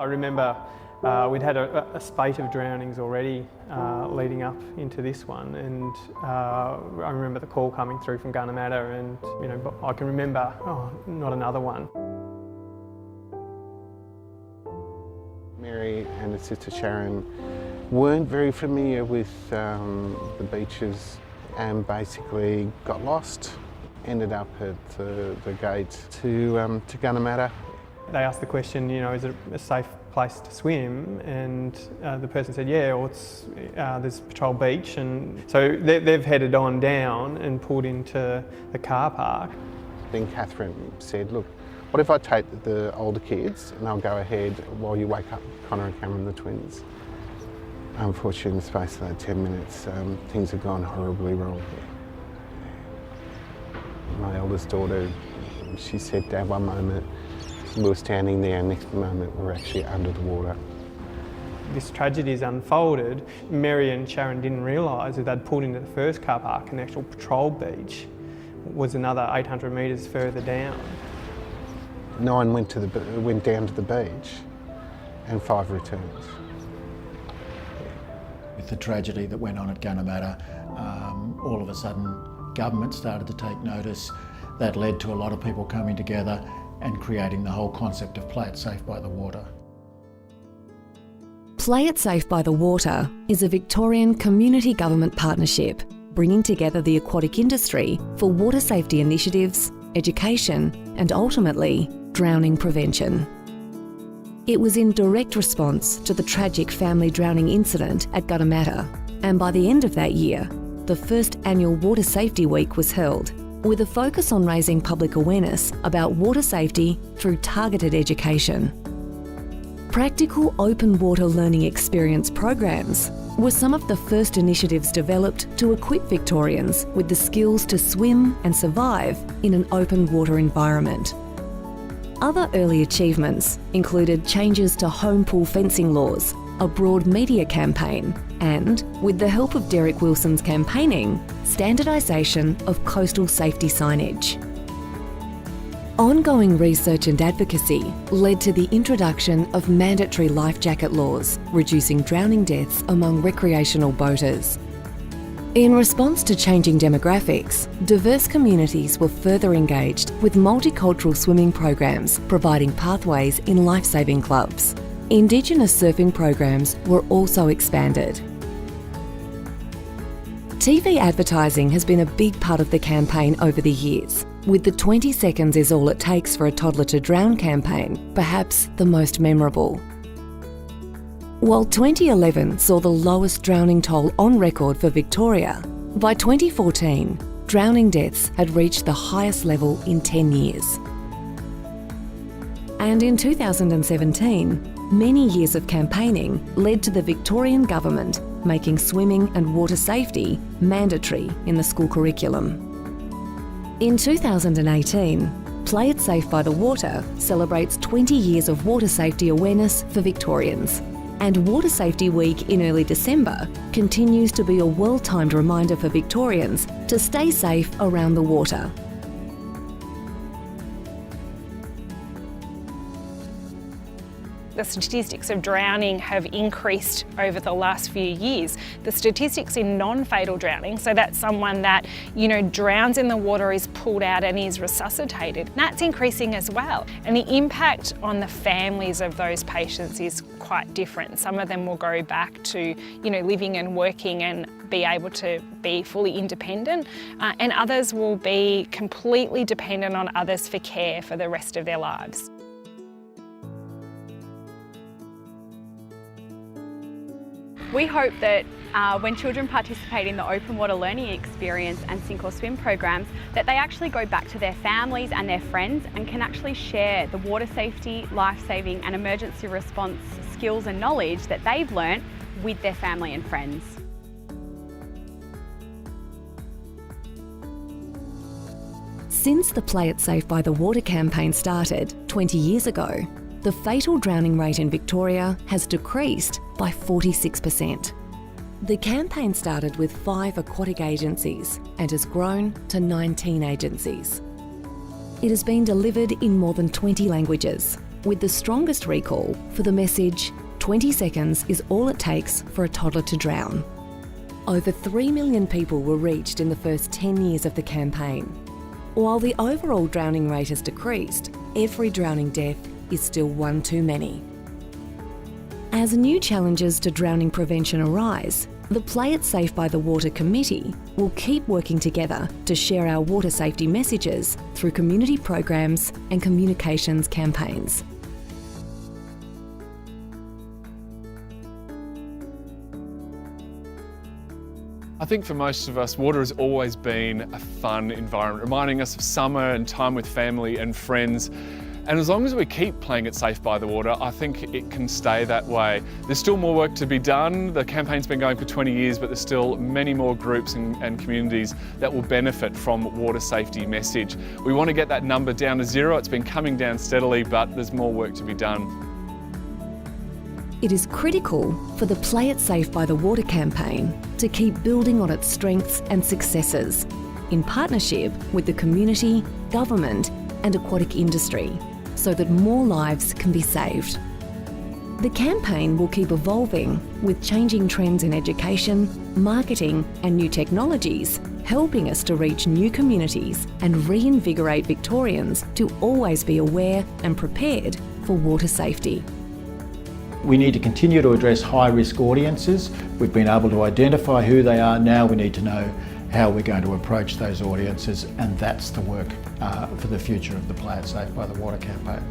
remember we'd had a spate of drownings already leading up into this one, and I remember the call coming through from Gunnamatta, and I can remember, not another one. Mary and her sister Sharon weren't very familiar with the beaches and basically got lost. Ended up at the gate to Gunnamatta. They asked the question, is it a safe place to swim? And the person said, yeah, or there's Patrol Beach. And so they've headed on down and pulled into the car park. Then Catherine said, look, what if I take the older kids and I'll go ahead while you wake up Connor and Cameron, the twins? Unfortunately, in the space of that 10 minutes, things have gone horribly wrong. My eldest daughter, she said, Dad, one moment we were standing there, and next moment we were actually under the water. This tragedy has unfolded. Mary and Sharon didn't realise that they'd pulled into the first car park, and the actual Patrol Beach was another 800 metres further down. 9 went down to the beach, and 5 returned. With the tragedy that went on at Gunnamatta, all of a sudden government started to take notice. That led to a lot of people coming together and creating the whole concept of Play It Safe by the Water. Play It Safe by the Water is a Victorian community government partnership bringing together the aquatic industry for water safety initiatives, education and ultimately drowning prevention. It was in direct response to the tragic family drowning incident at Gunnamatta, and by the end of that year, the first annual Water Safety Week was held, with a focus on raising public awareness about water safety through targeted education. Practical open water learning experience programs were some of the first initiatives developed to equip Victorians with the skills to swim and survive in an open water environment. Other early achievements included changes to home pool fencing laws, a broad media campaign, and, with the help of Derek Wilson's campaigning, standardisation of coastal safety signage. Ongoing research and advocacy led to the introduction of mandatory life jacket laws, reducing drowning deaths among recreational boaters. In response to changing demographics, diverse communities were further engaged with multicultural swimming programs providing pathways in life-saving clubs. Indigenous surfing programs were also expanded. TV advertising has been a big part of the campaign over the years, with the 20 seconds is all it takes for a toddler to drown campaign perhaps the most memorable. While 2011 saw the lowest drowning toll on record for Victoria, by 2014, drowning deaths had reached the highest level in 10 years. And in 2017, many years of campaigning led to the Victorian Government making swimming and water safety mandatory in the school curriculum. In 2018, Play It Safe by the Water celebrates 20 years of water safety awareness for Victorians. And Water Safety Week in early December continues to be a well-timed reminder for Victorians to stay safe around the water. The statistics of drowning have increased over the last few years. The statistics in non-fatal drowning, so that's someone that, drowns in the water, is pulled out and is resuscitated, that's increasing as well. And the impact on the families of those patients is quite different. Some of them will go back to, living and working and be able to be fully independent, and others will be completely dependent on others for care for the rest of their lives. We hope that when children participate in the open water learning experience and sink or swim programs, that they actually go back to their families and their friends and can actually share the water safety, life-saving and emergency response skills and knowledge that they've learnt with their family and friends. Since the Play It Safe by the Water campaign started 20 years ago, the fatal drowning rate in Victoria has decreased by 46%. The campaign started with 5 aquatic agencies and has grown to 19 agencies. It has been delivered in more than 20 languages with the strongest recall for the message, 20 seconds is all it takes for a toddler to drown. Over 3 million people were reached in the first 10 years of the campaign. While the overall drowning rate has decreased, every drowning death is still one too many. As new challenges to drowning prevention arise, the Play It Safe by the Water Committee will keep working together to share our water safety messages through community programs and communications campaigns. I think for most of us, water has always been a fun environment, reminding us of summer and time with family and friends. And as long as we keep playing it safe by the water, I think it can stay that way. There's still more work to be done. The campaign's been going for 20 years, but there's still many more groups and communities that will benefit from water safety message. We want to get that number down to 0. It's been coming down steadily, but there's more work to be done. It is critical for the Play It Safe by the Water campaign to keep building on its strengths and successes in partnership with the community, government and aquatic industry so that more lives can be saved. The campaign will keep evolving with changing trends in education, marketing and new technologies, helping us to reach new communities and reinvigorate Victorians to always be aware and prepared for water safety. We need to continue to address high-risk audiences. We've been able to identify who they are. Now we need to know how we're going to approach those audiences, and that's the work for the future of the Play It Safe by the Water campaign.